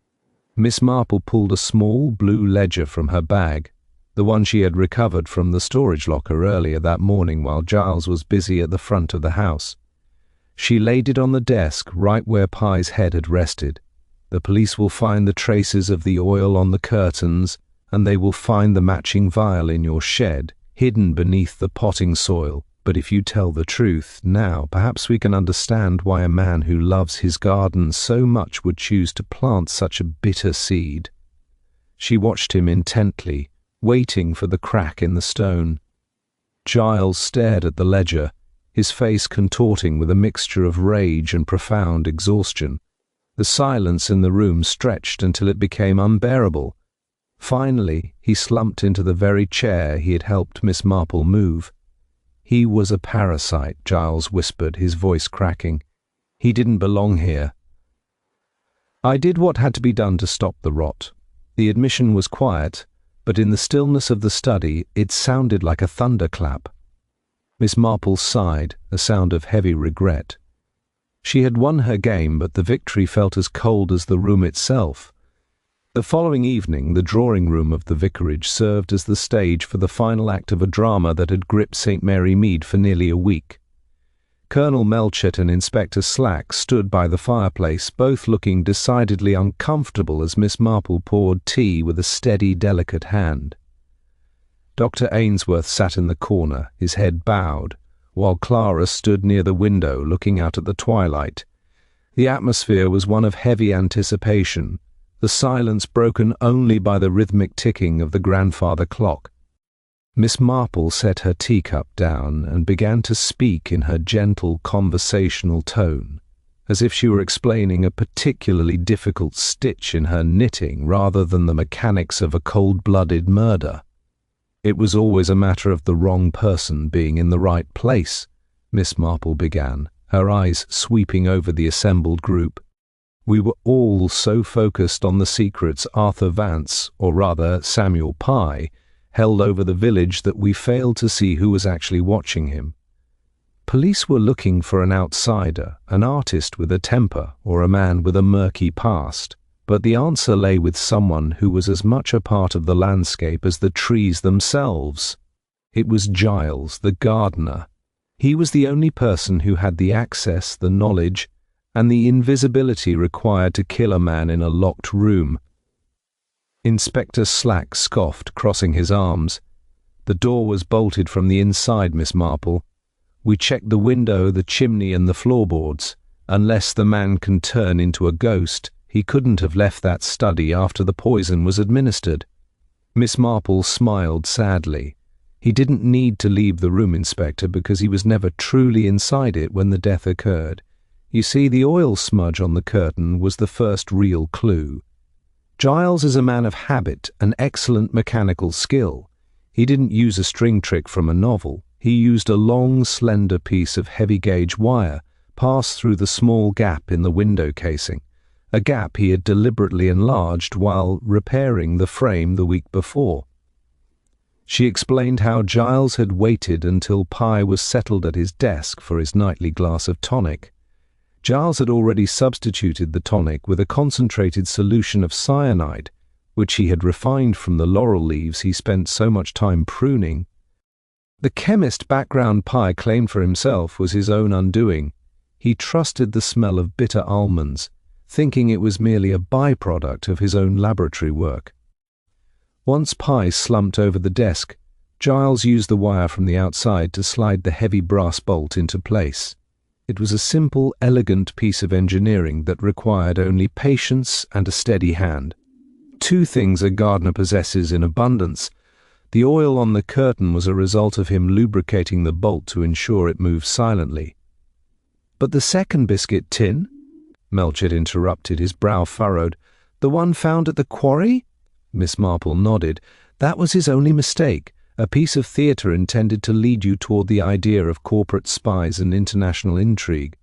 Miss Marple pulled a small blue ledger from her bag, the one she had recovered from the storage locker earlier that morning while Giles was busy at the front of the house. She laid it on the desk right where Pye's head had rested. "The police will find the traces of the oil on the curtains, and they will find the matching vial in your shed, hidden beneath the potting soil. But if you tell the truth, now perhaps we can understand why a man who loves his garden so much would choose to plant such a bitter seed." She watched him intently, waiting for the crack in the stone. Giles stared at the ledger, his face contorting with a mixture of rage and profound exhaustion. The silence in the room stretched until it became unbearable. Finally, he slumped into the very chair he had helped Miss Marple move. "He was a parasite," Giles whispered, his voice cracking. "He didn't belong here. I did what had to be done to stop the rot." The admission was quiet, but in the stillness of the study it sounded like a thunderclap. Miss Marple sighed, a sound of heavy regret. She had won her game, but the victory felt as cold as the room itself. The following evening, the drawing-room of the vicarage served as the stage for the final act of a drama that had gripped St. Mary Mead for nearly a week. Colonel Melchett and Inspector Slack stood by the fireplace, both looking decidedly uncomfortable as Miss Marple poured tea with a steady, delicate hand. Dr. Ainsworth sat in the corner, his head bowed, while Clara stood near the window looking out at the twilight. The atmosphere was one of heavy anticipation, the silence broken only by the rhythmic ticking of the grandfather clock. Miss Marple set her teacup down and began to speak in her gentle conversational tone, as if she were explaining a particularly difficult stitch in her knitting rather than the mechanics of a cold-blooded murder. "It was always a matter of the wrong person being in the right place," Miss Marple began, her eyes sweeping over the assembled group. "We were all so focused on the secrets Arthur Vance, or rather Samuel Pye, held over the village that we failed to see who was actually watching him. Police were looking for an outsider, an artist with a temper, or a man with a murky past, but the answer lay with someone who was as much a part of the landscape as the trees themselves. It was Giles, the gardener. He was the only person who had the access, the knowledge, and the invisibility required to kill a man in a locked room." Inspector Slack scoffed, crossing his arms. "The door was bolted from the inside, Miss Marple. We checked the window, the chimney, and the floorboards. Unless the man can turn into a ghost, he couldn't have left that study after the poison was administered." Miss Marple smiled sadly. "He didn't need to leave the room, Inspector, because he was never truly inside it when the death occurred. You see, the oil smudge on the curtain was the first real clue. Giles is a man of habit and excellent mechanical skill. He didn't use a string trick from a novel. He used a long, slender piece of heavy-gauge wire passed through the small gap in the window casing, a gap he had deliberately enlarged while repairing the frame the week before." She explained how Giles had waited until Pye was settled at his desk for his nightly glass of tonic. Giles had already substituted the tonic with a concentrated solution of cyanide, which he had refined from the laurel leaves he spent so much time pruning. The chemist background Pye claimed for himself was his own undoing. He trusted the smell of bitter almonds, thinking it was merely a byproduct of his own laboratory work. Once Pye slumped over the desk, Giles used the wire from the outside to slide the heavy brass bolt into place. It was a simple, elegant piece of engineering that required only patience and a steady hand. Two things a gardener possesses in abundance. The oil on the curtain was a result of him lubricating the bolt to ensure it moved silently. "But the second biscuit tin?" Melchett interrupted, his brow furrowed. "The one found at the quarry?" Miss Marple nodded. "That was his only mistake. A piece of theatre intended to lead you toward the idea of corporate spies and international intrigue.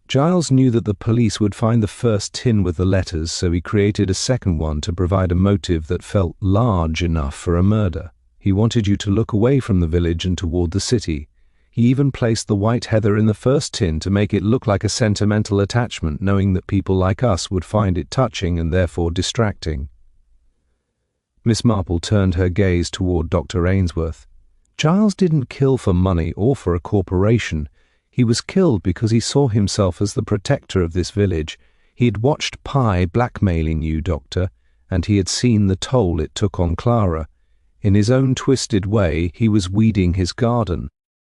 Giles knew that the police would find the first tin with the letters, so he created a second one to provide a motive that felt large enough for a murder. He wanted you to look away from the village and toward the city. He even placed the white heather in the first tin to make it look like a sentimental attachment, knowing that people like us would find it touching and therefore distracting." Miss Marple turned her gaze toward Dr. Ainsworth. "Giles didn't kill for money or for a corporation. He was killed because he saw himself as the protector of this village. He had watched Pye blackmailing you, Doctor, and he had seen the toll it took on Clara. In his own twisted way, he was weeding his garden.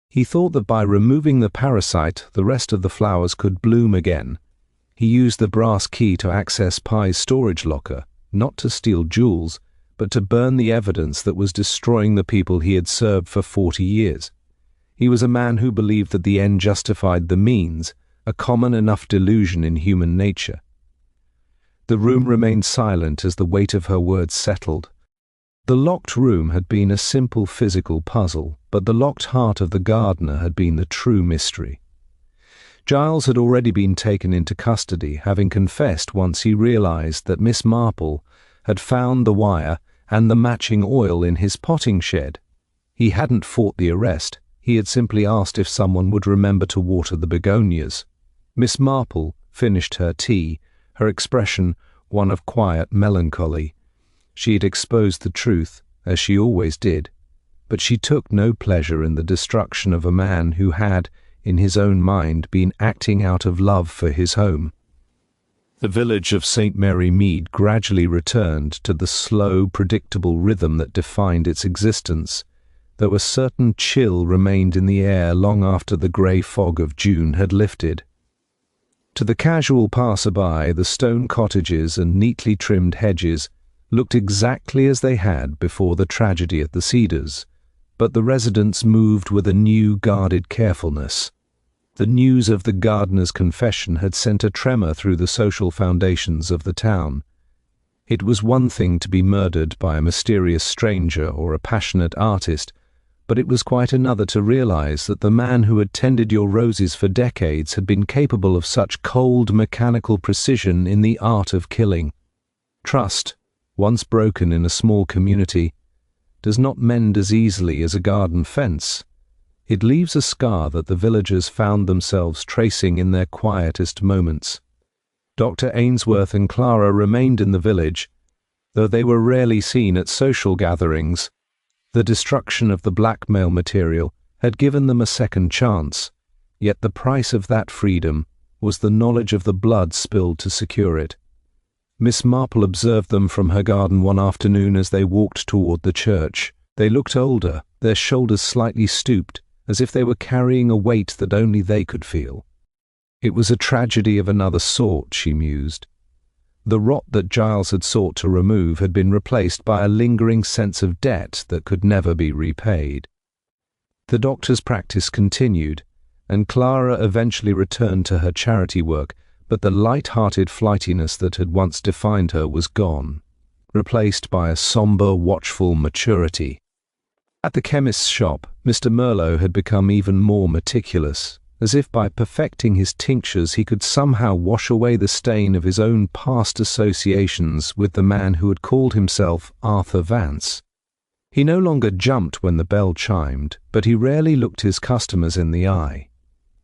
He thought that by removing the parasite, the rest of the flowers could bloom again. He used the brass key to access Pye's storage locker, not to steal jewels, but to burn the evidence that was destroying the people he had served for 40 years. He was a man who believed that the end justified the means, a common enough delusion in human nature." The room remained silent as the weight of her words settled. The locked room had been a simple physical puzzle, but the locked heart of the gardener had been the true mystery. Giles had already been taken into custody, having confessed once he realized that Miss Marple had found the wire and the matching oil in his potting shed. He hadn't fought the arrest. He had simply asked if someone would remember to water the begonias. Miss Marple finished her tea, her expression one of quiet melancholy. She had exposed the truth, as she always did, but she took no pleasure in the destruction of a man who had, in his own mind, been acting out of love for his home. The village of St. Mary Mead gradually returned to the slow, predictable rhythm that defined its existence, though a certain chill remained in the air long after the grey fog of June had lifted. To the casual passer-by, the stone cottages and neatly trimmed hedges looked exactly as they had before the tragedy at the Cedars, but the residents moved with a new guarded carefulness. The news of the gardener's confession had sent a tremor through the social foundations of the town. It was one thing to be murdered by a mysterious stranger or a passionate artist, but it was quite another to realize that the man who had tended your roses for decades had been capable of such cold, mechanical precision in the art of killing. Trust, once broken in a small community, does not mend as easily as a garden fence. It leaves a scar that the villagers found themselves tracing in their quietest moments. Dr. Ainsworth and Clara remained in the village, though they were rarely seen at social gatherings. The destruction of the blackmail material had given them a second chance, yet the price of that freedom was the knowledge of the blood spilled to secure it. Miss Marple observed them from her garden one afternoon as they walked toward the church. They looked older, their shoulders slightly stooped, as if they were carrying a weight that only they could feel. It was a tragedy of another sort, she mused. The rot that Giles had sought to remove had been replaced by a lingering sense of debt that could never be repaid. The doctor's practice continued, and Clara eventually returned to her charity work, but the light-hearted flightiness that had once defined her was gone, replaced by a sombre, watchful maturity. At the chemist's shop, Mr. Merlot had become even more meticulous, as if by perfecting his tinctures he could somehow wash away the stain of his own past associations with the man who had called himself Arthur Vance. He no longer jumped when the bell chimed, but he rarely looked his customers in the eye.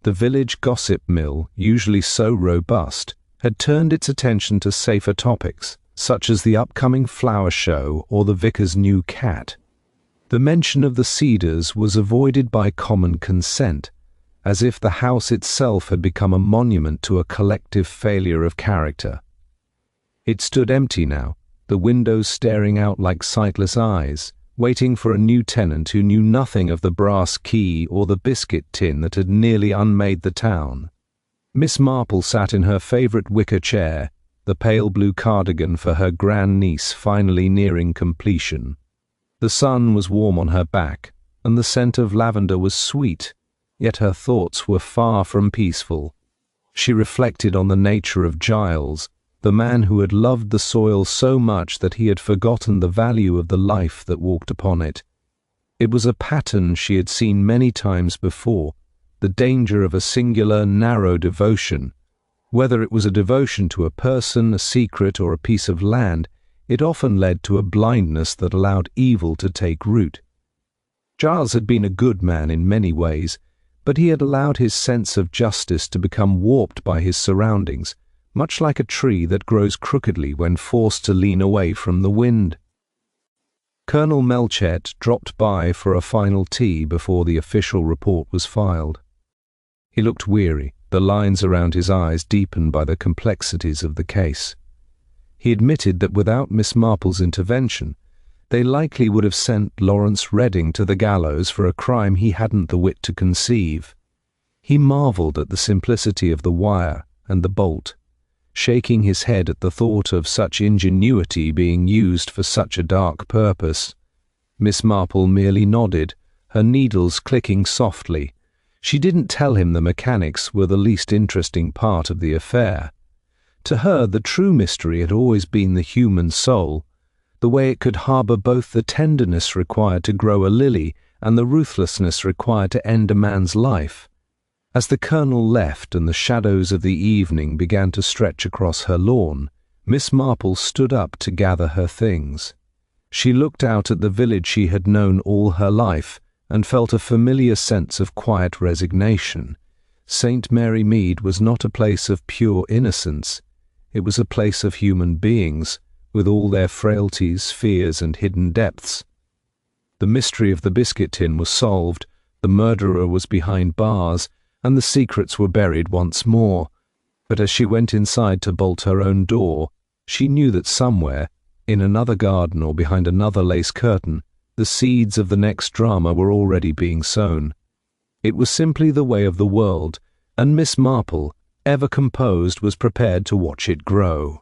The village gossip mill, usually so robust, had turned its attention to safer topics, such as the upcoming flower show or the vicar's new cat. The mention of the Cedars was avoided by common consent, as if the house itself had become a monument to a collective failure of character. It stood empty now, the windows staring out like sightless eyes, waiting for a new tenant who knew nothing of the brass key or the biscuit tin that had nearly unmade the town. Miss Marple sat in her favourite wicker chair, the pale blue cardigan for her grandniece finally nearing completion. The sun was warm on her back, and the scent of lavender was sweet, yet her thoughts were far from peaceful. She reflected on the nature of Giles, the man who had loved the soil so much that he had forgotten the value of the life that walked upon it. It was a pattern she had seen many times before, the danger of a singular, narrow devotion. Whether it was a devotion to a person, a secret, or a piece of land, it often led to a blindness that allowed evil to take root. Giles had been a good man in many ways, but he had allowed his sense of justice to become warped by his surroundings, much like a tree that grows crookedly when forced to lean away from the wind. Colonel Melchett dropped by for a final tea before the official report was filed. He looked weary, the lines around his eyes deepened by the complexities of the case. He admitted that without Miss Marple's intervention, they likely would have sent Lawrence Redding to the gallows for a crime he hadn't the wit to conceive. He marvelled at the simplicity of the wire and the bolt, shaking his head at the thought of such ingenuity being used for such a dark purpose. Miss Marple merely nodded, her needles clicking softly. She didn't tell him the mechanics were the least interesting part of the affair. To her, the true mystery had always been the human soul, the way it could harbour both the tenderness required to grow a lily and the ruthlessness required to end a man's life. As the colonel left and the shadows of the evening began to stretch across her lawn, Miss Marple stood up to gather her things. She looked out at the village she had known all her life and felt a familiar sense of quiet resignation. St. Mary Mead was not a place of pure innocence. It was a place of human beings, with all their frailties, fears, and hidden depths. The mystery of the biscuit tin was solved, the murderer was behind bars, and the secrets were buried once more. But as she went inside to bolt her own door, she knew that somewhere, in another garden or behind another lace curtain, the seeds of the next drama were already being sown. It was simply the way of the world, and Miss Marple, ever composed was prepared to watch it grow.